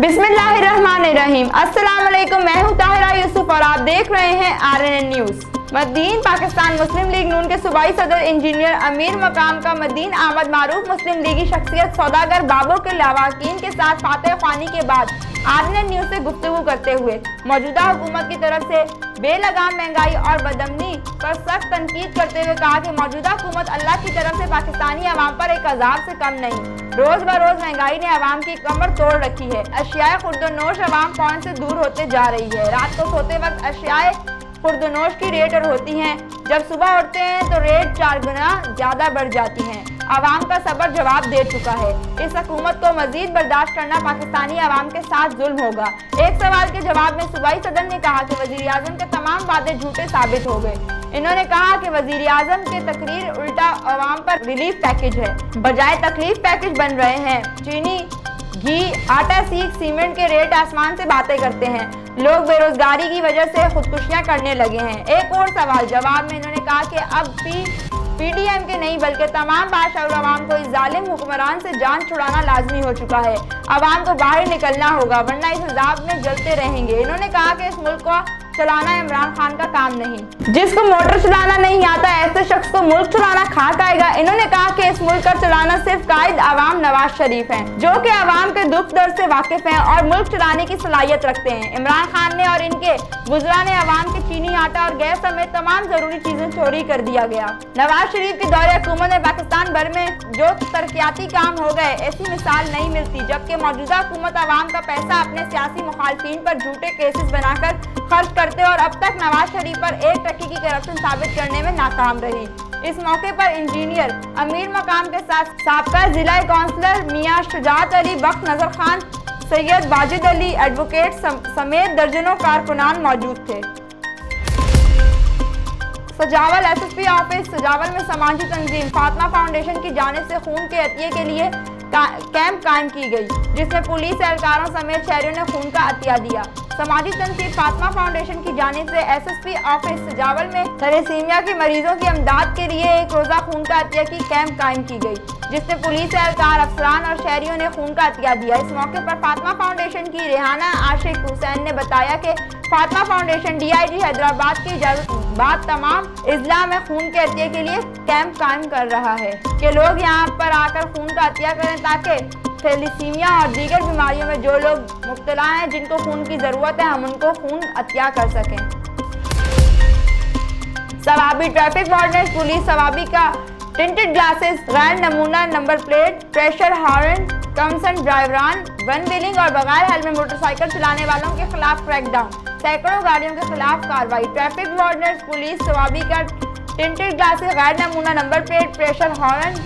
बिस्मिल्लाहिर्रहमानिर्रहीम। अस्सलाम वालेकुम, मैं हूं ताहिरा यूसुफ और आप देख रहे हैं RNN न्यूज़। मदीन पाकिस्तान मुस्लिम लीग नून के सूबाई सदर इंजीनियर अमीर मकाम का मदीन अहमद मारूफ मुस्लिम लीगी शख्सियत सौदागर बाबू के लवाकिन के साथ फातह ख्वानी के बाद RNN न्यूज़ से गुफ्तगू करते हुए मौजूदा हुकूमत की तरफ से बेलगाम महंगाई और बदअमनी पर सख्त तनकीद करते हुए कहा कि मौजूदा हुकूमत अल्लाह की तरफ से पाकिस्तानी अवाम पर एक अजाब से कम नहीं। रोज बरोज महंगाई ने अवाम की कमर तोड़ रखी है। अशियाए खुर्दोनोश अवाम पहुंच से दूर होते जा रही है। रात को सोते वक्त अशियाए खुर्दोनोश की रेट और होती हैं, जब सुबह उठते हैं तो रेट 4 गुना ज्यादा बढ़ जाती हैं। अवाम का सब्र जवाब दे चुका है। इस हुकूमत को मजीद बर्दाश्त करना पाकिस्तानी अवाम के साथ जुल्म होगा। एक सवाल के जवाब में सूबाई सदर ने कहा कि वजीर आजम के तमाम वादे झूठे साबित हो गए। इन्होंने कहा कि वजीर आजम के तकरीर उल्टा अवाम पर रिलीफ पैकेज है, बजाय तकलीफ पैकेज बन रहे हैं। चीनी, घी, आटा, सीख, सीमेंट के रेट आसमान से बातें करते हैं। लोग बेरोजगारी की वजह से खुदकुशियां करने लगे हैं। एक और सवाल जवाब में इन्होंने कहा कि अब PDM के नहीं बल्कि तमाम बादशाह और अवाम को इस जालिम हुक्मरान से जान छुड़ाना लाजमी हो चुका है। अवाम को बाहर निकलना होगा वरना इस अजाब में जलते रहेंगे। इन्होंने कहा कि इस मुल्क को चलाना इमरान खान का काम नहीं। जिसको मोटर चलाना नहीं आता ऐसे शख्स को मुल्क चलाना खाक आएगा। इन्होंने कहा कि इस मुल्क का चलाना सिर्फ कायद अवाम नवाज शरीफ हैं, जो कि अवाम के दुख दर्द से वाकिफ हैं और मुल्क चलाने की सलाहियत रखते हैं। इमरान खान ने और इनके गुजरा ने अवाम के चीनी, आटा और गैस समेत तमाम जरूरी चीजें चोरी कर दिया गया। नवाज शरीफ के दौरे हुकूमत में पाकिस्तान भर में जो तरक्याती काम हो गए ऐसी मिसाल नहीं मिलती, जबकि मौजूदा हुकूमत अवाम का पैसा अपने सियासी मुखालफिन पर झूठे केसेस बनाकर खर्च करते और अब तक नवाज शरीफ पर 1 टके की करप्शन साबित करने में नाकाम रही। इस मौके पर इंजीनियर अमीर मकाम के साथ साबका जिला काउंसलर मियां शुजात अली, बख्त नजर खान, सैयद वाजिद अली, एडवोकेट समेत दर्जनों कारकुनान मौजूद थे। सजावल SSP ऑफिस सजावल में समाजी तंजीम फातिमा फाउंडेशन की जानिब से खून के अतिये के लिए कैंप कायम की गई, जिसमें पुलिस एहलकारों समेत शहरियों ने खून का अतिया दिया। समाजी तंजीम फातिमा फाउंडेशन की जानिब से SSP ऑफिस सजावल में थैलेसीमिया के मरीजों की इमदाद के लिए एक रोजा खून का अतिया की कैंप कायम की गई, जिसमें पुलिस एहलकार, अफसरान और शहरियों ने खून का अतिया दिया। इस मौके पर फातिमा फाउंडेशन की रेहाना आशिक हुसैन ने बताया कि फातिमा फाउंडेशन DIG हैदराबाद की इजाजत बाद तमाम इजला में खून के अतिये के लिए कैंप कायम कर रहा है कि लोग यहाँ पर आकर खून का अतिया करें ताकि थैलेसीमिया और दीगर बीमारियों में जो लोग मुब्तला हैं, जिनको खून की जरूरत है, हम उनको खून अतिया कर सकें। Swabi traffic wardens police Swabi का टिंटेड ग्लासेस, गैर नमूना नंबर प्लेट, प्रेशर हॉर्न, कमसन ड्राइवरान, वन व्हीलिंग और बगैर हेलमेट मोटरसाइकिल चलाने वालों के खिलाफ क्रैकडाउन, सैकड़ों गाड़ियों के खिलाफ कार्रवाई। ट्रैफिक वार्डनेस पुलिस सवाबी का टिंटेड ग्लासेस, गैर नमूना नंबर प्लेट, प्रेशर हॉर्न,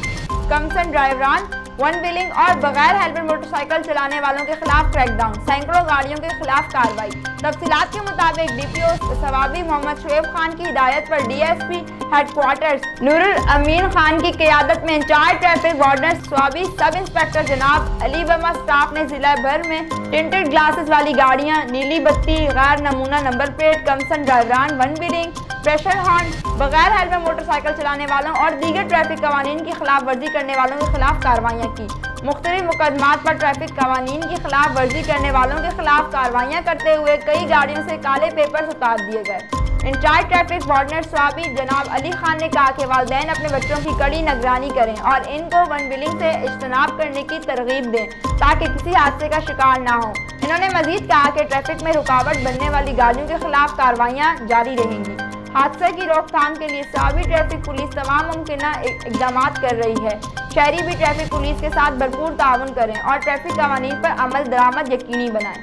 कमसन ड्राइवरान, वन व्हीलिंग और बगैर हेलमेट मोटरसाइकिल चलाने वालों के खिलाफ क्रैकडाउन, सैकड़ों गाड़ियों के खिलाफ कार्रवाई। तफसीलात के मुताबिक DPO सवाबी मोहम्मद शुएब खान की हिदायत पर DSP हेडक्वार्टर्स नूरुल अमीन खान की क़यादत में in charge traffic warden Swabi sub inspector जनाब अली बमा स्टाफ ने जिला भर में टिंटेड ग्लासेस वाली गाड़ियाँ, नीली बत्ती, गैर नमूना नंबर प्लेट, कमसन ड्राइवरान, वन व्हीलिंग, प्रेशर हॉर्न, बगैर हेलमेट मोटरसाइकिल चलाने वालों और दीगर ट्रैफिक कवानीन की खिलाफ वर्जी करने वालों के खिलाफ कार्रवाइयाँ की। मुख्तलिफ मुकदमात पर ट्रैफिक कवानीन की खिलाफ वर्जी करने वालों के खिलाफ कार्रवाइयाँ करते हुए कई गाड़ियों से काले पेपर्स उतार दिए गए। इंचार्ज ट्रैफिक वार्डनर स्वाबी जनाब अली खान ने कहा कि वालिदैन अपने बच्चों की कड़ी निगरानी करें और इनको वन व्हीलिंग से इज्तनाब करने की तरगीब दें ताकि किसी हादसे का शिकार ना हो। इन्होंने मजीद कहा कि ट्रैफिक में रुकावट बनने वाली गाड़ियों के खिलाफ कार्रवाइयाँ जारी रहेंगी। हादसे की रोकथाम के लिए सवाबी ट्रैफिक पुलिस तमाम मुमकिन इकदाम कर रही है। शहरी भी ट्रैफिक पुलिस के साथ भरपूर ताउन करें और ट्रैफिक कवानीन पर अमल दरामद यकीनी बनाएं।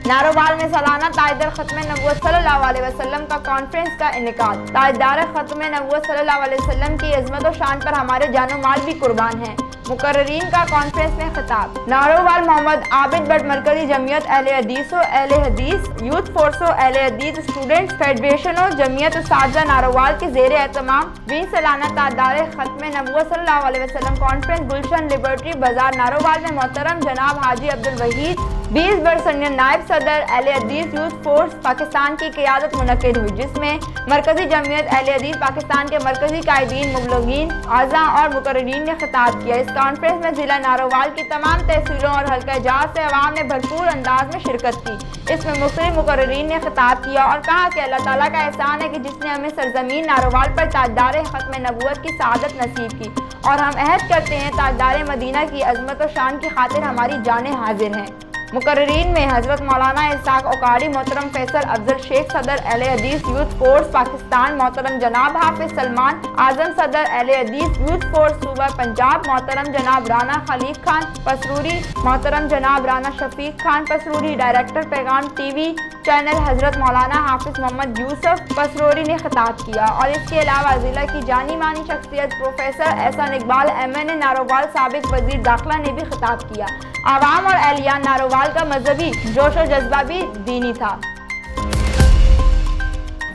नारोवाल में सालाना ताजदार खत्म नबूवत सल्लल्लाहु अलैहि वसल्लम का कॉन्फ्रेंस का इनेकाद। ताजदार खत्म नबूवत सल्लल्लाहु अलैहि वसल्लम की अज़मत और शान पर हमारे जानो माल भी कुर्बान हैं। मुकर्ररीन का कॉन्फ्रेंस में खिताब। नारोवाल मोहम्मद आबिद बट मरकजी जमीयत अहले हदीस यूथ फोर्सो अहले हदीस स्टूडेंट्स फेडरेशनों जमीयत साजा नारोवाल के ज़ेर एहतमाम 20 सालाना ताजदार खत्म नबूवत सल्लल्लाहु अलैहि वसल्लम कॉन्फ्रेंस गुलशन लिबर्टी बाजार नारोवाल में मोहतरम जनाब हाजी अब्दुल वहीद 20 बरसनीय नायब सदर अहले हदीस यूथ फोर्स पाकिस्तान की क़यादत मुनक्किद हुई, जिसमें मरकजी जमीयत अहले हदीस पाकिस्तान के मरकजी कायदीन, मुबल्लिगीन, आज़ा और मुकर्रिरीन ने खिताब किया। इस कॉन्फ्रेंस में ज़िला नारोवाल की तमाम तहसीलों और हल्का इजाज से अवाम ने भरपूर अंदाज में शिरकत की। इसमें मुख्तलिफ मुकर्रिरीन ने खिताब किया और कहा कि अल्लाह ताला का एहसान है कि जिसने हमें सरजमीन नारोवाल पर ताजदार खत्म नबूवत की सआदत नसीब की, और हम अहद करते हैं ताजदार मदीना की अजमत और शान की खातिर हमारी जानें हाजिर हैं। मुकर्रिरीन में हज़रत मौलाना इसाक औकारी, मोहतरम फैसल अफजल शेख सदर अहले हदीस यूथ फोर्स पाकिस्तान, मोहतरम जनाब हाफिज सलमान आजम सदर अहले हदीस यूथ फोर्स सूबा पंजाब, मोहतरम जनाब राना खलीफ खान पसरूरी, मोहतरम जनाब राना शफीक खान पसरूरी, डायरेक्टर पैगाम टीवी चैनल हज़रत मौलाना हाफिज मोहम्मद यूसुफ पसरूरी ने खिताब किया। और इसके अलावा ज़िला की जानी मानी शख्सियत प्रोफेसर एहसान इकबाल MNA नारोवाल, साबिक वज़ीर दाखिला ने भी खिताब किया। आवाम और एहलियान नारोवाल का मजहबी जोश और जज्बा भी दीनी था।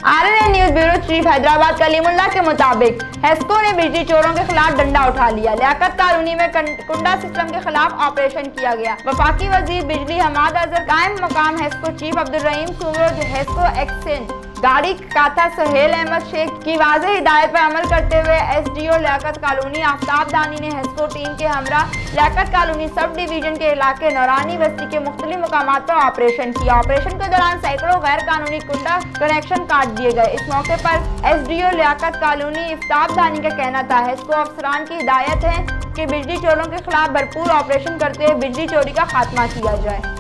RNN news bureau chief Hyderabad Kalimullah के मुताबिक हेस्को ने बिजली चोरों के खिलाफ डंडा उठा लिया। लियाकत कॉलोनी में कुंडा सिस्टम के खिलाफ ऑपरेशन किया गया। वफाकी वजीर बिजली हमाद अजहर, कायम मकाम हेस्को चीफ अब्दुल रहीम सुमरो, हेस्को एक्सचेंज गाड़ी काथा सुहेल अहमद शेख की वाज़ेह हिदायत पर अमल करते हुए SDO लियाकत कॉलोनी आफ्ताब दानी ने हेस्को टीम के हमरा लियाकत कॉलोनी सब डिवीजन के इलाके नौरानी बस्ती के मुख्तलिफ मुकामात पर ऑपरेशन किया। ऑपरेशन के दौरान सैकड़ों गैर कानूनी कुंडा कनेक्शन काट दिए गए। इस मौके पर SDO लियाकत कॉलोनी आफ्ताब दानी का कहना था, हेस्को अफसरान की हिदायत है कि बिजली चोरों के खिलाफ भरपूर ऑपरेशन करते हुए बिजली चोरी का खात्मा किया जाए।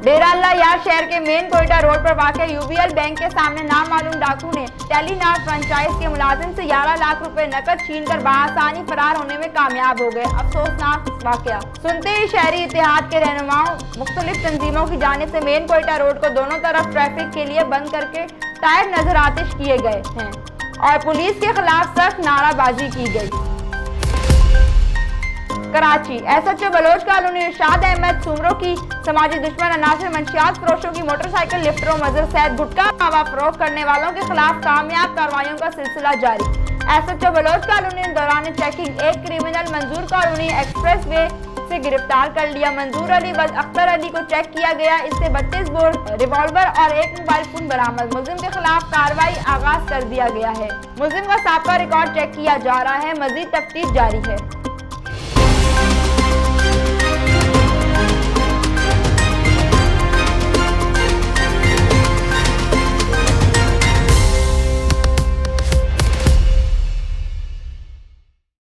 डेरा अल्लाह यार शहर के मेन कोयटा रोड पर वाक़ UBL बैंक के सामने नामालूम डाकू ने टेलीनार फ्रेंचाइज के मुलाजिम से 11 लाख रुपए नकद छीनकर बआसानी फरार होने में कामयाब हो गए। अफसोसनाक वाक़या सुनते ही शहरी इत्तेहाद के रहनुमाओं मुख्तलिफ तंजीमों की जानिब से मेन कोयटा रोड को दोनों तरफ ट्रैफिक के लिए बंद करके टायर नजर आतिश किए गए हैं और पुलिस के खिलाफ सख्त नाराबाजी की गई। कराची SHO बलोच कॉलोनी इरशाद अहमद सुमरो की समाजी दुश्मन अनासिर मंशियात फरोशों की मोटरसाइकिल लिफ्टरों मजर सैद गुटखा मावा फरोख्त करने वालों के खिलाफ कामयाब कार्रवाइयों का सिलसिला जारी। SHO बलोच कॉलोनी ने दौरान चेकिंग एक क्रिमिनल मंजूर कॉलोनी एक्सप्रेस वे से गिरफ्तार कर लिया। मंजूर अली अख्तर अली को चेक किया गया। इससे 32 बोर रिवॉल्वर और एक मोबाइल फोन बरामद। मुलजिम के खिलाफ कार्रवाई आगाज कर दिया गया है। मुलजिम का साबका रिकॉर्ड चेक किया जा रहा है। मजीद तफ्तीश जारी है।